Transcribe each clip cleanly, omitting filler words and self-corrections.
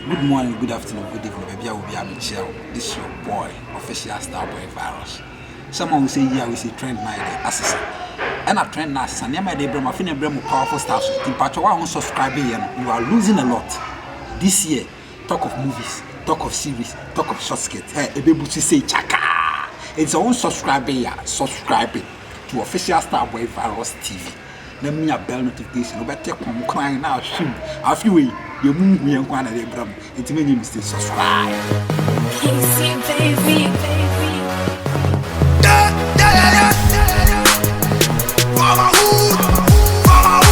Good morning, good afternoon, good evening, baby. I will be Michelle. This is your boy, official Starboy Virus. Someone will say, yeah, we see trend my assassin. And I trend now, and my day, my friend, powerful stuff. In part, I won't subscribe, you are losing a lot. This year, talk of movies, talk of series, talk of short skits. Hey, a baby to say, chaka. It's our own subscribe to official Starboy Virus TV. Let me a bell notification. Over take one crying now. Shoot, a few way. You move me and one of them, bro. It's many mistakes. Subscribe. Easy, baby. For my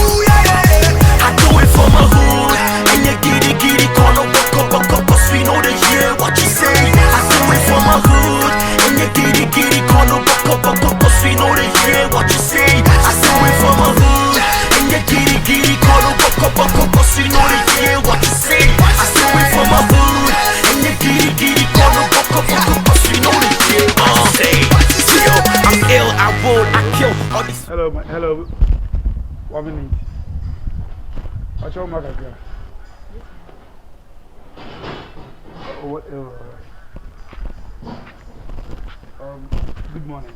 hood, yeah. I do it for my hood. And you giddy, call up, cause we know the year what you say. I do it for my hood. And you giddy, call up, cause we know the year what you say. I do it for my hood. And you giddy, call up, cause we know the year what you say. I do it for my hood. And you giddy, call up, cause we know the year what you say. I'm ill, I roll, I kill. Hello. 1 minute. What's your mother? Good morning.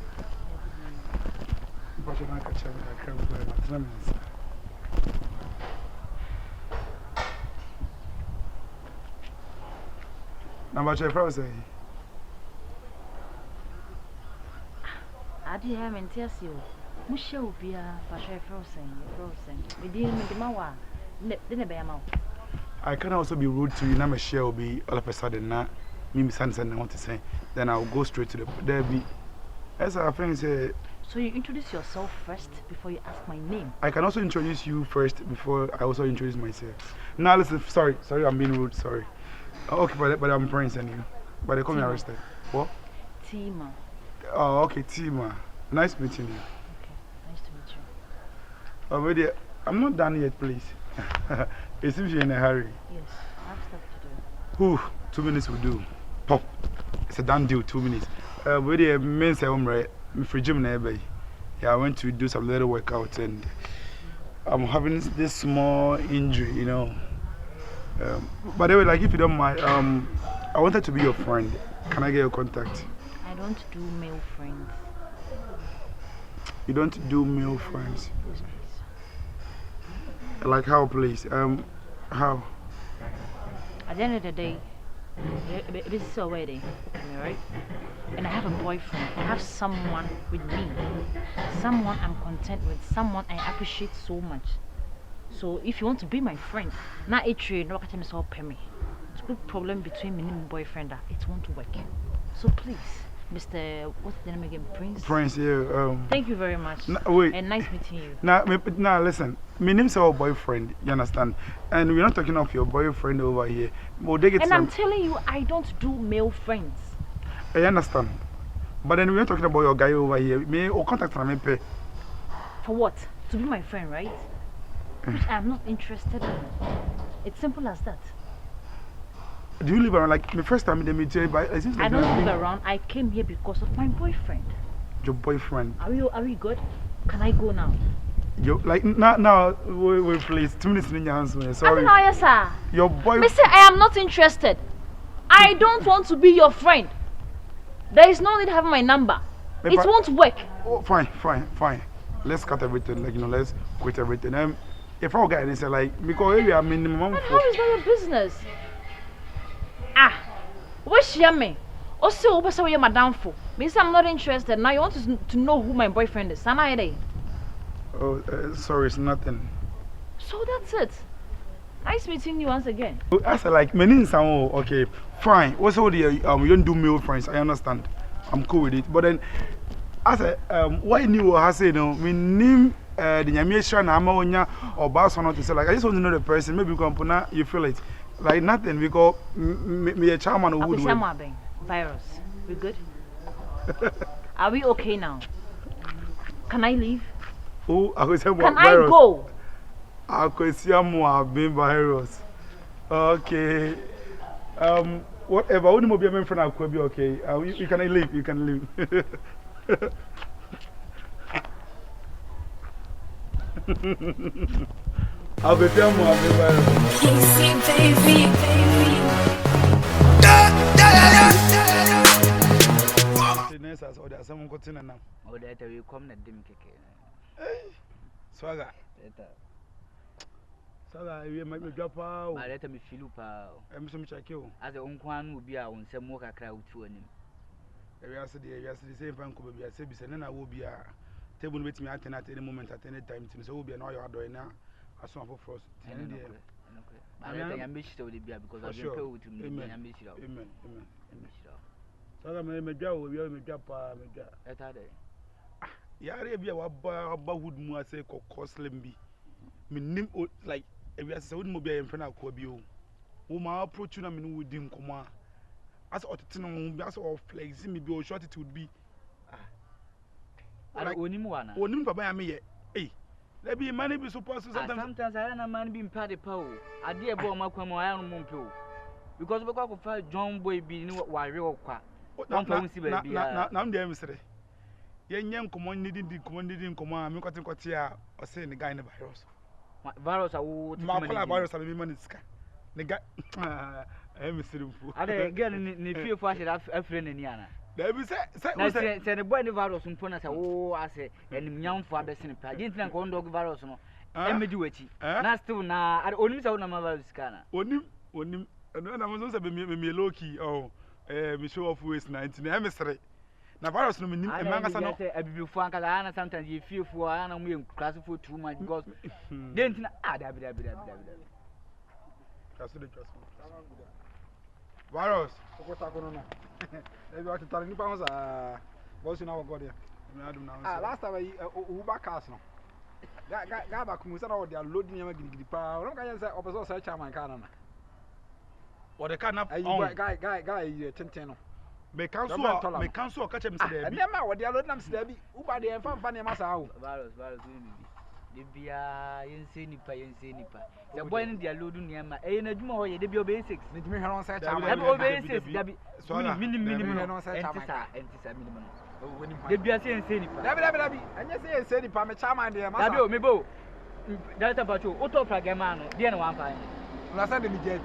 Number your friend say. I did have and tell you. Musha will be a frozen. We didn't make him our dinner bear mouth. I can also be rude to you. Now, Michelle will be all of a sudden. Now, me, Sanson, I want to say. Then I'll go straight to the derby. As our friend said. So you introduce yourself first before you ask my name. I can also introduce you first before I also introduce myself. Now, listen, sorry, I'm being rude, sorry. Okay, but I'm Prince and you. But they call me arrested. What? Tima. Oh, okay, Tima. Nice meeting you. Okay, nice to meet you. Already, I'm not done yet, please. It seems you're in a hurry. Yes, I have stuff to do. Ooh, 2 minutes will do. Pop. It's a done deal, 2 minutes. Already, a men's home, right? I'm for gym now, yeah, I went to do some little workout and I'm having this small injury, you know. But they were like, if you don't mind, I wanted to be your friend. Can I get your contact? I don't do male friends. You don't do male friends? Yes, please. Like how, please? How? At the end of the day, this is a wedding, right? And I have a boyfriend. I have someone with me. Someone I'm content with. Someone I appreciate so much. So if you want to be my friend, now it's no can solve me. It's a good problem between me and my boyfriend. It won't work. So please, Mr. What's the name again? Prince? Prince, yeah. Thank you very much. Wait. And nice meeting you. Now listen. My name's our boyfriend, you understand? And we're not talking of your boyfriend over here. And I'm telling you, I don't do male friends. I understand. But then we're not talking about your guy over here. May or contact me pay. For what? To be my friend, right? Which I'm not interested in. It's simple as that. Do you live around like the first time they meet you? But it seems like I don't live around. I came here because of my boyfriend. Your boyfriend? Are we good? Can I go now? You like now? Wait, please. 2 minutes in your hands, man. Sorry. I mean, sir. Your boyfriend. Mister, I am not interested. I don't want to be your friend. There is no need to have my number. It won't work. Oh, fine. Let's cut everything. Like, you know, let's quit everything. If I get anything like because we are minimum. But how is that your business? What's me? Also, what's your madam for? Means I'm not interested. Now you want to know who my boyfriend is. Oh, sorry, it's nothing. So that's it. Nice meeting you once again. I said like many sound okay, fine. Also, you don't do male friends. I understand. I'm cool with it. But then, I said, why you I say no? Me name the Yamisha na Amaonya or Barcelona to say like I just want to know the person. Maybe you can put you feel it like nothing because me a charmer who would. Virus. We good? Are we okay now? Can I leave? Oh, can I go? I could see more being virus. Okay. Whatever. Only be a friend. I could be okay. You can leave. You can leave. I'll be there more. Easy, baby. say some continent now. Oh, that we come na dim keke. Swaga. Swaga, you make me drop out. Ma let me feel pa. I'm some check you. As a unkwan will be a on some more crowd to him. We are the same fan could be a service and then I will be a table with me at any moment at any time. So will be an oil door now. As soon as frost. I am wished to be because I should go to me. Amen. So I'm a job, we are a job. At other. Yarabia would more say costly. Meaning like if you are so mobile in front of Kobio. Woman approach you, I mean, with him come as of flexing me be short it would be. I don't know one. Only Papa me, eh? There be money be supposed to sometimes I don't man being party power. I dear boy, my come on Mumpo. Because we got to John Boy being what real qua. Now, I'm the emissary. Young command needing command, me cutting cotia or saying the guy in the virus. Virus, I would virus, I mean, Maniska. The guy, emissary. I again in the few fashion a friend in Yana. There be said the boy the virus in Pona, oh, I say, and young father sin. I didn't go dog virus. No, I'm a duty. Not still now, I only saw number scanner. Only, and then I was also me low key, oh, me show off waste 19 emissary. Now, virus no mean a man before Calana sometimes you feel for an and class for too much because then virus. Maybe I can tell you pounds what's in our body. Last time Uber Castle. Gaba Kumusa or they are loading the power. I'm going to say, Opposite search my canna. Or the canna guy 10. Me cancel catch him today. And then what they are loading them Uber they found funny massa. Virus, the beer insane nipa. The boy in the loading near my more, they be basics. Let me hear on such a minimum on such a minimum. They be a saying, and you say, say, the Pamachama, dear Mabio, Mebo. That's about you. Auto Pragamano, dear one fine. Last time, the judge.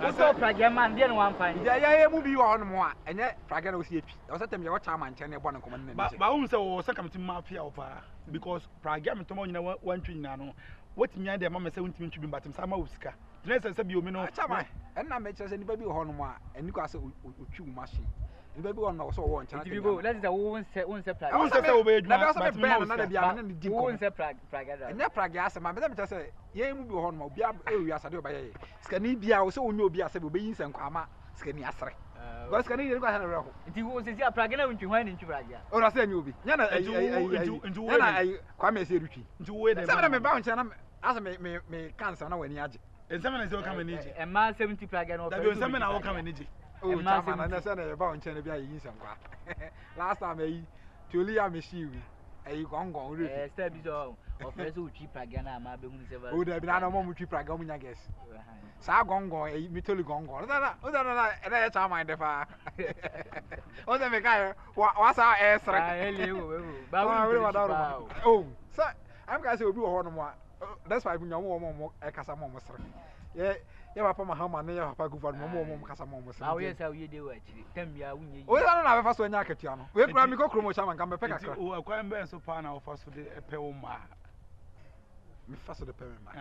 Auto Pragaman, dear one fine. Yeah, movie on more, and yet Pragano was I was at them your time and tell you one command. But also, second to Mafia because Pragam tomorrow one tree now. What me and their mamma 17 to be but some Uska. Dress as a biomino, and I make us anybody on one, and you got so two machine. The baby one also want to go. That is a woman said, one separate. I was away, another Praga, and that Praga, my madam just say, Ye move on, my areas are by Scandinavia, also no be as a baby and Kama, Scandinavia. But Scandinavia got a row. It was a Praga when you went into Praga. Or I said, you'll be. Yana, I come as a routine. To wait, and I'm about to as me cancer now when you had. And someone is coming in, and my 70 Praga, or someone I will come in. Oh, man, I said about Chennai. Last time, Julia Michi, a gong, step is all of Resu cheap Pragana, my boom. Oh, there be no more cheap Pragami, I guess. Sagongo, a mitoli gongo. And that's how my defa. Oh, the guy, what's our ass? Oh, sir, I'm going to do a horn. That's why we know more a Casamon. Yeah, Papa Mahama, never Papa Government Casamon. How yes, how you do actually. Tell me, I win. We don't have a first one, Yakatiano. We have to go Chromo and come back. Oh, I can't bear so far now first for the Peoma. First of the Peoma.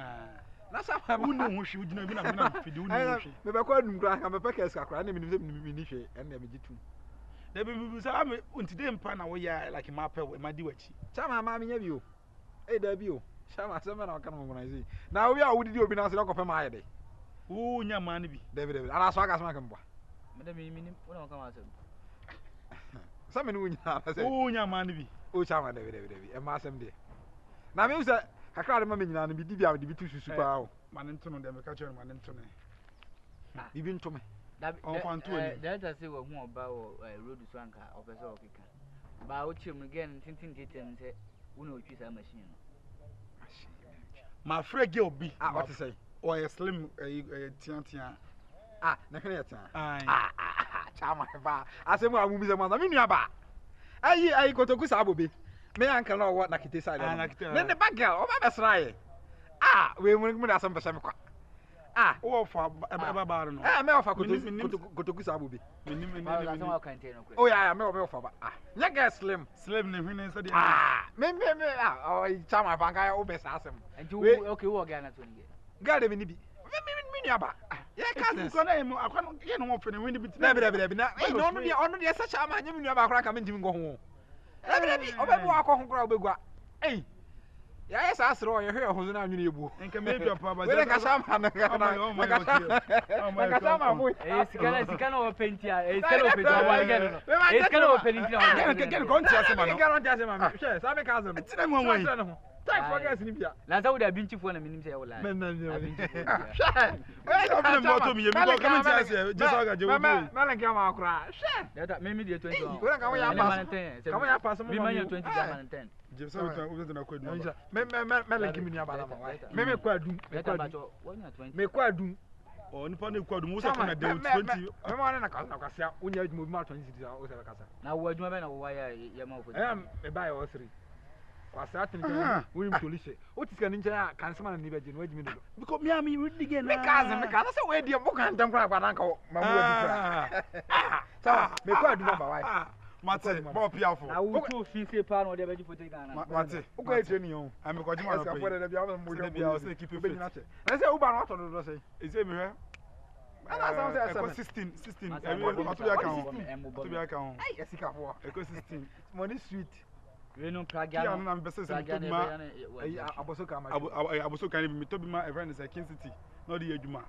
That's how I know she would not be doing. Maybe I couldn't grant a package, I didn't and never did too. There will be some today in Pana, we are like a mapper with my duet. Chama, mammy, have you? A debut. Shama, someone I can't organize. Now we are with you, been answered of my day. Oh, your money be David, and I saw as my company. Madam, when I come out. Some in which I say, oh, your money be. Oh, Chama, David, and Massam day. Now, you said, I can't remember and be divvied to be too super. Maninton, them catch your Maninton. Even to me. That I say, what more about road to Swanka, officer of Kika. About him again, tinting and say, Uno, choose a machine. My friend girl be what to say or a slim tian Nakayata. Chama, I say, well, movies a mother, Minaba. I go to Gusabobi. May I can know what Nakiti side. Then the back girl, oh, that's right. We will meet some Pasamica. Oh, for Baba. Me offer kotoku sabubi. Oh yeah, me offer. Ya get slim. Slim ne hwene so de. Me oh chama banka obesasem. And you okay wo ga na to ni. Ga de me ni bi. Me nuaba. Yeah, cousins. Ko na emu akwa ye no ofe ne hwene bi. Na na. Eh no no de sa chama anya me nuaba akwa ka me ntimi go ho. Na bi obebu akọ ho kra obegua. Eh. Ya esa asro ye hwe ho na anwene ebu. Enka me bi opa ba. We ka chama na ka chama mo. Sikana o pentia. Sikana o pentia wa ga no. Sikana o pentia. Get go ntia se ma no. Get go ntia se ma. Hwe, sa me cousin. Tina mo wan. Take focus ni bia. Na za wo da binchifo na minim se ya wo la. Men na ni. Problem mo to me, me go come ntia se. Just aga je wo. Na na ka ma akra. Hwe. Data me dey 20. We ka wo ya pass. Ka wo ya pass mo. Me man 20 ga 10. Je so we na kwadu. Me like me ni abala ma. Me kwadu. Me kwadu. Oh, nipa na kwadu mo se ko na de 20. Me ma na ka na kwasa unya adwuma bi ma 20 cities o se be kasa. Na wo adwuma be na wo wa ya ma ofo. Me buy o 3. Kwasa atin we police. O tisika ni ncha kan sama na ni be je no adwuma do. Because me am you dig me kaza say we dey mo kan tam kwa kwa na ka ma mo adwuma. So me kwadu number why? Mate, Bob Piafo. I will to see say pan or the veggie for Ghana. Mate, who go training you? I'm going to my keep it. Let's say Uber not on the say. Is it me? And I sound 16. I will to be account. Yes, you can for. 16. Money sweet. We no Praga. I'm best I was so kind of me to be my friend is a King City. No the Ejuma.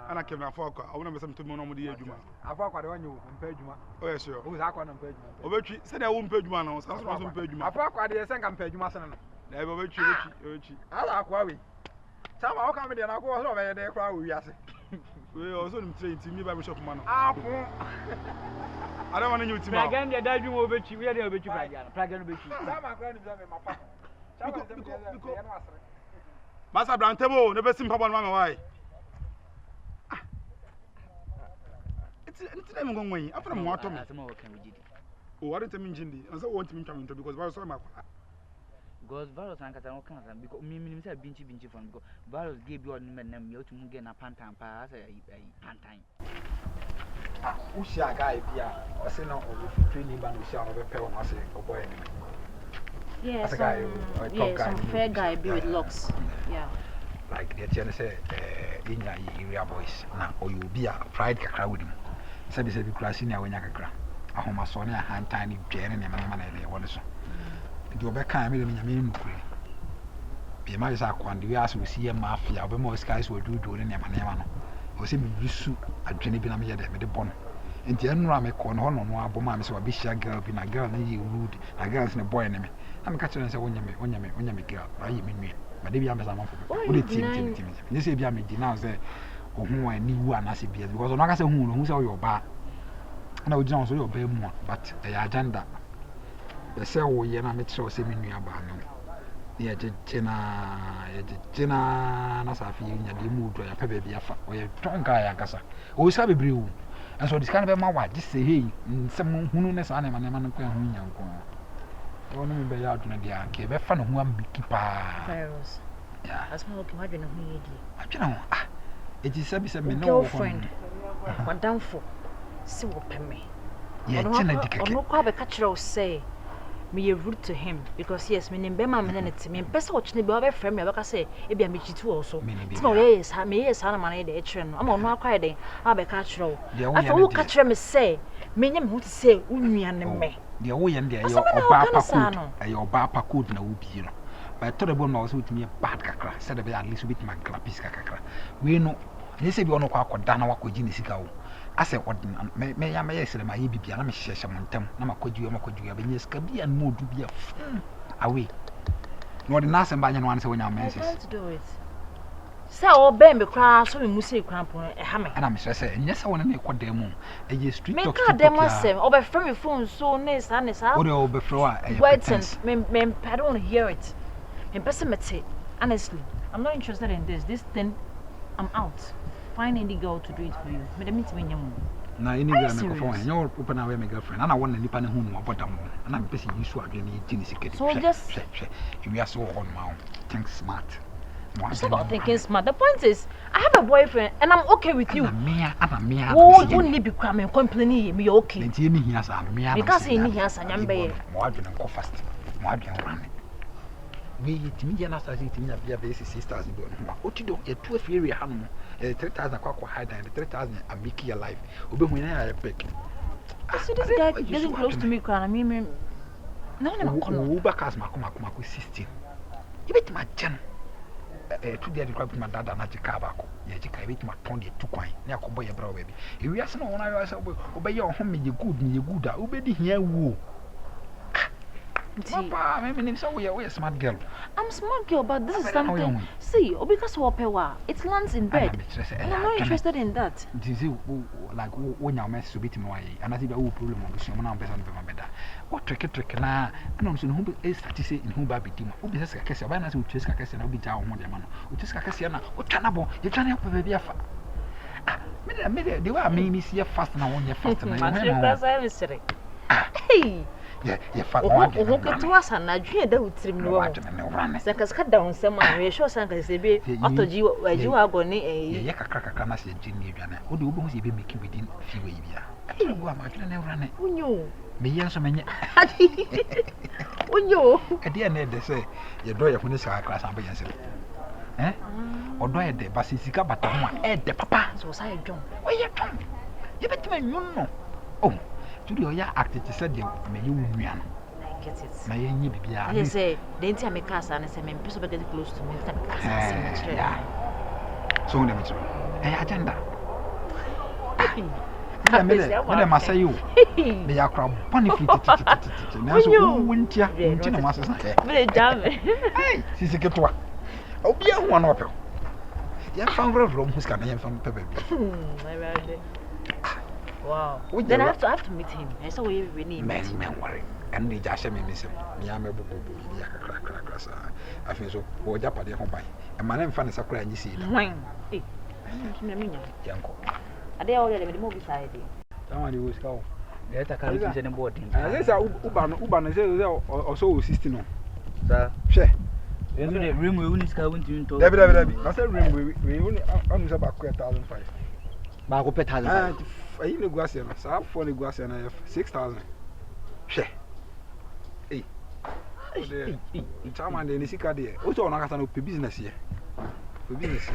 And I came na for I want to some to no the Ejuma. I for the one you pay Juma. Oh yes sure. Who's that one pay Juma? Obetri said I won't pay Juma now. So I was pay Juma. I for the second pay Juma sana. Na Obetri. Ala kwa we. Sama o come there na go so be there kwa we ase. We also train to me by Bishop man. I don't want you to Praga and the daddy will bet you. We are the Obetri Praga no bet you. Sama kwa ni be my papa. Master Brantebo, never seen Papa Mama why? It's them going away. After them, what to me? Oh, I didn't mean Jindy. I want to come into because I saw my because Varos and Catano cancer because me say binchy from go. Varos gave you on men you to get a pantan pass a pantan. Usha guy bia or say no training band usha no be pay on say a boy. Yes, some fair guy be with locks. Yeah. Like the channel say in your area boys now or you be a pride kakra with him. Sabi say be class in your kakra. A home so near hand tiny jane and man they want so. Do be kind me me kure. Be my sa kwandi we ask we see a mafia be more skies will do in your man. O say me bisu adwene bi na me ye de me de bon. Enti enura me ko no no no aboma me so wa bi sha girl bi na girl na ye rude na girls ne boy ne me. I'm catching say wonya me girl. Ayi me nua. But they be am sama for. Wo de team. You say be am di now say ohun ani wu anase bia because no aka say hu say your ba. Na o jina so your ba mu but e agenda. Be say wo ye na me tro say me nua ba no. Ye jina na sa fi nya de mu do ya pa ba bia fa. O ye tonka ya kasa. O sa bebre wu. And so this kind of ma wa just say hey some hunu ne sa na ma no kwa hu nya nko. Don't remember ya do na dia ke be fa no ho am biki pa. Virus. Yeah. As my okay, what do you know who you do? It is sabi no girlfriend. Madam for see what pay me. Yeah, China dikake. Ono kwa be catch say me rude to him because yes, me nimbe ma me na te me pesa wo chine be wa be frame me be say e bia me chitu also. Ti no yes, ha me yes ha na ma na de etre no. Ama ono akwa de ha be catch row. Afa wo catch me say me nyam hu ti say unua ne me. De wo ye nde ayo oba pa code na wo bi no. But to the bone was with me a bad kakra said be at least with my grapis kakra. We know they say be ono kwa akoda na wakoji ne sika wo. Ase ordinary me ya me yesere ma ye bibia na me hyehye montam na makoji be nyeska bia na modu bia away no the nasa banya no an se wonya menses I can't do it say obey me kra so me musi krampo e ha me ana me say nyesa wona na ekoda mu e ye street talk me ka dem asem obey frame me phone so ne sa o de obey flow a wait me I don't want to hear it me person mete honestly I'm not interested in this thing I'm out. Find any girl to do it for you. Me dem meet me nyam. Na any girl me go phone. You open away my girlfriend. And I want nipa ne hu no abodam. And I'm person use so adwene yi ni sikedi. So just you are so on my thanks smart. Stop thinking smart. The point is, I have a boyfriend and I'm okay with you. I'm Oh, you need to be cramming, complaining, me okay. Nti eni hia sa me Because he need here sanyam be. Mo adwene nko fast. Mo adwene run. We timi je na start timi na bia be 6000 do no. Otido e 2 area ha no. 3000 kwa high down, 3000 and make your life. Obehu na ya pick. So this guy getting close to me crying. I mean, no, Uber cars makoma 16. You bet my chen. To the crab my dad na chika ba ko. Ye chika bet my ton de 2 kwan. Na akobo ye bra baby. E wi ase no wona yo ase obey your home me good a obedi hia wu. Papa, me name so we are smart girl. I'm smart girl, but this is something. See, because it lands in bed. And I'm not interested in that. This is like when you mess to beat me away, and I think I will problem on the show. I'm better than my bed. What trick now? I don't know who is to say in whom Baby Tim. Who is a case of Vanna who just a case and I'll be down one man. Who just a case now? What Tanabo? You're trying to help a baby. They were me see a fast and I want you fast. Hey. Yeah, fat one. Okay, to us, and I dream that would trim no one. Seconds cut down someone, we show something, say, after you are going a cracker, I say, Jimmy, who do you be making within a few years? I don't know what I'm running. Who knew? Me, and so many. Who knew? At the end, they say, you draw your police class and be yourself. Eh? Or do I the Basisica, but the papa, so I don't. Why you come? You bet me, you know. Oh. Studio ya acted said you may you I get it. May you be they say they tell me casa and say me people get close to me yeah. So let me try. Agenda. I must say you. They are crowd funny feet. Now so wouldn't ya? Intina must say. Very damn. Hey, she's a good one. Oh, be a one of you. You found a room who's coming from Pebble. Wow. Then I have to meet him. I saw we need men worry. And the Jasha me miss him. Yama Bubu, crack. I feel so. Or Japade home by. And my name Fanny Sakura and you see. Mine. Eh, Yanko. Are they already with the movie side? Somebody was go. Let a car is an important. I say Uban is also 16. Sir, Share. in the room we only going to Debbie. I said room we only on about 1,500. Bago Petal. I in the Guasian, so for the Guasian, I have 6,000. Share. Hey. Chairman, the Nisika dear. Also, on a business here. For business.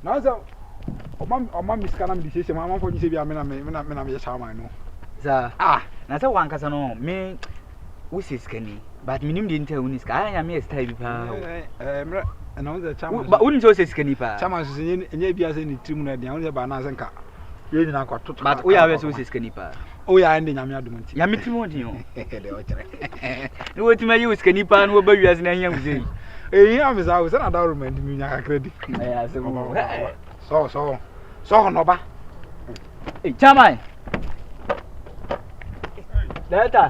Now, so, Mamma is can't be saying, Mamma, for you say, I'm a chairman. Sir, that's a one casano. Me, we say skinny, but me didn't tell Niska. I am a style. And all the chairman, but wouldn't you say skinny? Chairman is in Yabia in Timuna, the only Banazanka. But we are also skinny. Oh, yeah, and then I'm Yamitimotio. You want to make you skinny pan over you as a young day. I was another room and me credit. So, Noba. Hey, Chamai. Data.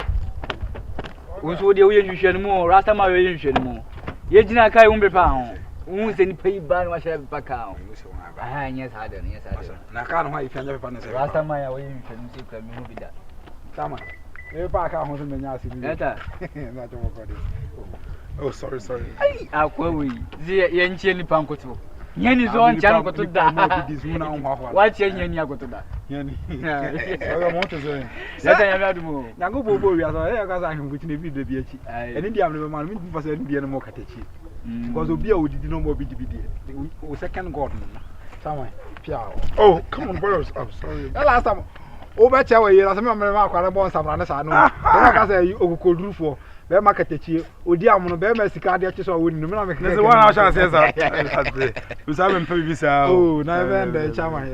Who's what you should more, Rastama, you should more. Yet, Kai won't be found. Who's any pay ban was a back out. Yes, I don't. Yes, I don't. I can't wait if I never find last time I away you can see me movie that. Come on. You're back out on the Yasi. Oh, sorry. Hey, I'll call we. The Yanchi Pankoto. Yen is on channel to that. What's Yen Yago to that? I want to say. That I have to move. Now go for we are I'm with the BH. And in the other man, was a more Katechi. Because Obia would no more BDB. Second garden. Somewhere. Oh, come on, bros. I'm sorry. The last time. Over Chow, you are some American born some runners. I know. I say you could do for. Bear market, Odiam, bear Messicadia, so I wouldn't know. There's one I shall say that. Who's having previous. Oh, never the charmer.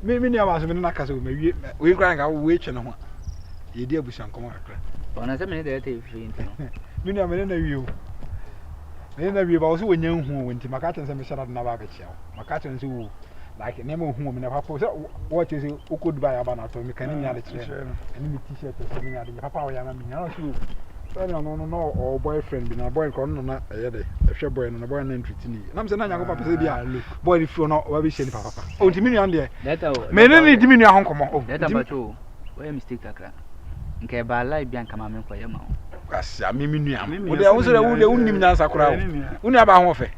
Maybe I was in Nakasu. Maybe we crying out witch and one. You dear Bush and come on. On a minute, Many a minute you. Then we also knew who went to Macatan and Mr. Navaga. Macatan who. Like a name of whom never post what is who could buy a banner to make any other and t-shirt or something out of Papa. No, or boyfriend, been a boy, not a share boy and a boy named Tricki. I'm saying, I'm going boy, if you're not, what we say, Papa. Oh, Timmy on there. That may diminish your home. Oh, that about you. Where mistake, okay, by life, Bianca, mamma, for your mouth. I mean, I was the only Sakura. Unaba offer.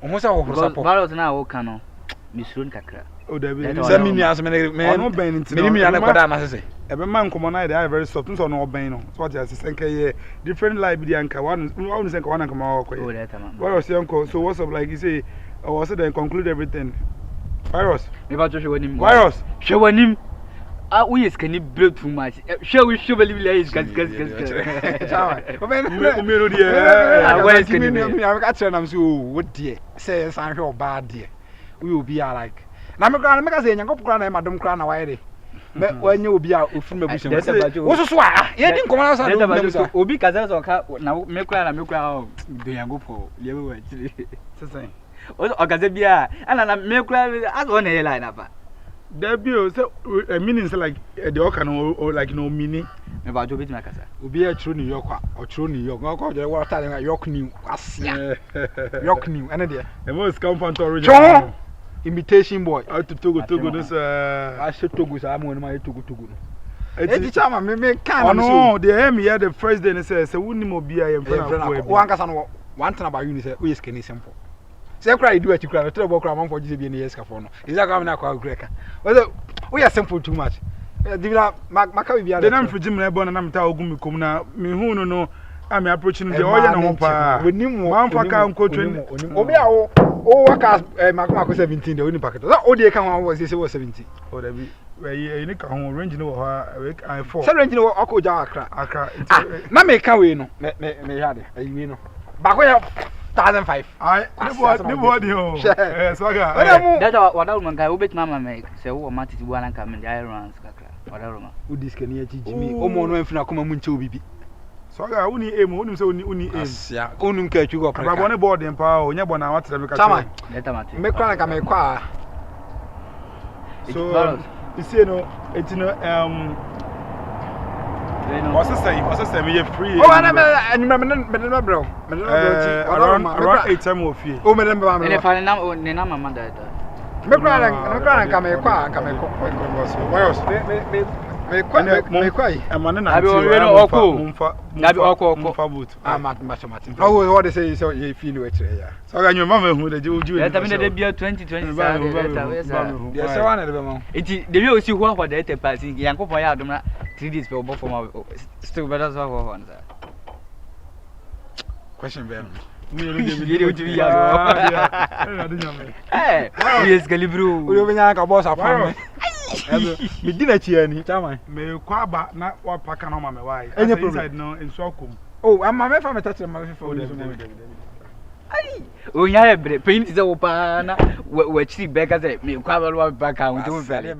Omo say wo support. Virus na wo kan no. Misrun kakra. Oh, there be. Say me as me no ben into. Me me na koda na say. Ebe man komo na dey very soft. So no ben no. So what you say nke different life bi anka one say one anka ma wo Oh, that man. What was uncle? So what's up like you say or was it then conclude everything? Virus. Me ba jo hwe wanim. Virus. Hwe wanim. Ah, we is can break too much. Sure we should believe is gas. Chawa. Me no dey. I went to me I got tell am say oh what there. Say san hwe oba there. We will be like na me kra say nyankop kra na madom kra na why dey. Me wanye obi a ofin mabusham. Wo so so a ye di nkomo na sa do. Obi kaza so ka na me kra do nyankop lewe wa chiri. Sesen. O kaza bia ana na me kra as on e line apa. There be so meaning say like the okan or like no meaning. Me ba jo bit na kasa. Obi a true New York or true New York. Go je water na York New asia. York New ene de. The most compound original. Imitation boy. Out to Togo this I said Togo so I'm going to Togo no. Eti chama me kan oh no, they hear me here the first day and say woni mo bia ye friend of one kasa no one thing about you say we is can simple. Say cry you do at you cry tell about cry man for just be near escafo no. Is that come na kwa greka. We are simple too much. Divina maka we bia. Then I'm for Jim na born na meta ogum mi kom na me hu no no I'm approaching the oil na ho pa. One for ka nko 20. Obi a o waka makoma 17 the only packet. That odi kan one was say 17. Oh there be we ni ka ho range no I 4. Say range no akoja akra. Na me ka we no me hade. Ayi no. Ba ko ya 1005. Ai the body ho. So ga. That what that man guy we bet mama make say wo ma titi buana ka me the irons kakra. What that man. Udi skani achi jimi. O mo no mfina koma mu nche obibi. So ga uni aim uni say uni aim. Asia. Onum ka atwu go pra. Ba bone board dem pa o nya bona wa tere me ka. Chama. Let am ati. Me kra na ka me kwa. So you see no it no what's say me free. Oh na me bro. Around 8 time of year. Oh me dem ba me. Ele fa na mama da. Me kra na ka me kwa ka me ko. Virus. Me kwa. Amane na abi oko boot. Ah mat. Oh what they say so you feel we tire ya. So ga nyoma me hu de ju. Eta me de bia 2020 sa de. Yes say one de be mo. Iti de bi o si ho de eta passing yankopon ya adom na 3 days pe obo form still better so ho on sir. Question be. Me no dey Ye o ti ya. Eh, yes galibru. O be nya ka boss afam. Me di na chi ani, chama. Me kwa ba na wa paka na ma me why. Any problem inside no in so kom. Oh, amma me fa me touch ma fa. Ai, o nya e bre, pain ti se wo pa na wa chiri beka se me kwa ba lo paka, o ti mo fe.